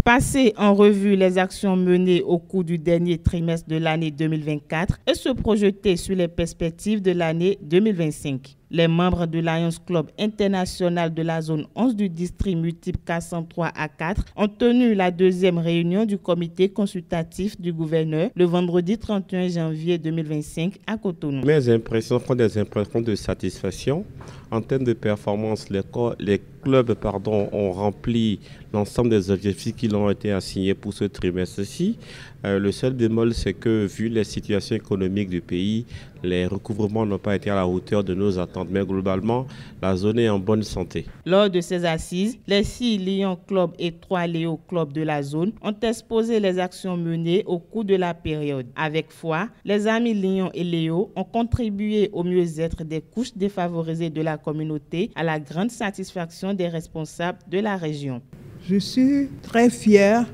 passer en revue les actions menées au cours du dernier trimestre de l'année 2024 et se projeter sur les perspectives de l'année 2025. Les membres de Lions Club international de la zone 11 du district multiple 403 à 4 ont tenu la deuxième réunion du comité consultatif du gouverneur le vendredi 31 janvier 2025 à Cotonou. Mes impressions sont des impressions de satisfaction. En termes de performance, les clubs ont rempli l'ensemble des objectifs qui leur ont été assignés pour ce trimestre-ci. Le seul bémol, c'est que vu les situations économiques du pays, les recouvrements n'ont pas été à la hauteur de nos attentes. Mais globalement, la zone est en bonne santé. Lors de ces assises, les 6 Lions Club et 3 Léo Club de la zone ont exposé les actions menées au cours de la période. Avec foi, les amis Lions et Léo ont contribué au mieux-être des couches défavorisées de la communauté à la grande satisfaction des responsables de la région. Je suis très fière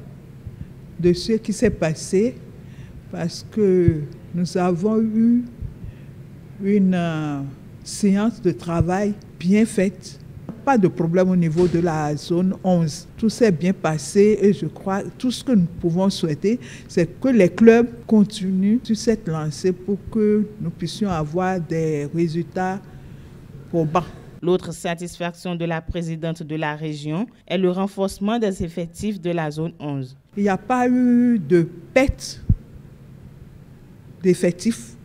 de ce qui s'est passé parce que nous avons eu une séance de travail bien faite. Pas de problème au niveau de la zone 11. Tout s'est bien passé et je crois que tout ce que nous pouvons souhaiter, c'est que les clubs continuent sur cette lancée pour que nous puissions avoir des résultats probants. L'autre satisfaction de la présidente de la région est le renforcement des effectifs de la zone 11. Il n'y a pas eu de perte d'effectifs.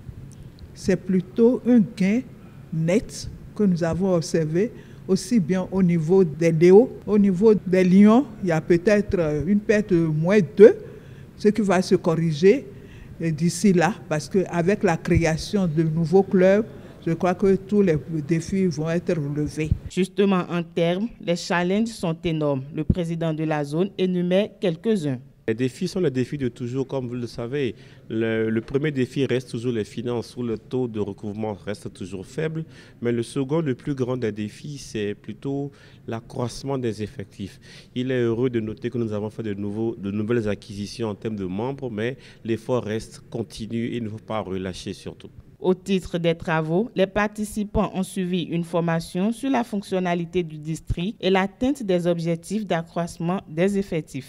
C'est plutôt un gain net que nous avons observé, aussi bien au niveau des Léos. Au niveau des Lions, il y a peut-être une perte de moins 2, ce qui va se corriger d'ici là, parce qu'avec la création de nouveaux clubs, je crois que tous les défis vont être relevés. Justement, en termes, les challenges sont énormes. Le président de la zone énumère quelques-uns. Les défis sont les défis de toujours, comme vous le savez. Le premier défi reste toujours les finances, où le taux de recouvrement reste toujours faible. Mais le second, le plus grand des défis, c'est plutôt l'accroissement des effectifs. Il est heureux de noter que nous avons fait de nouvelles acquisitions en termes de membres, mais l'effort reste continu et il ne faut pas relâcher surtout. Au titre des travaux, les participants ont suivi une formation sur la fonctionnalité du district et l'atteinte des objectifs d'accroissement des effectifs.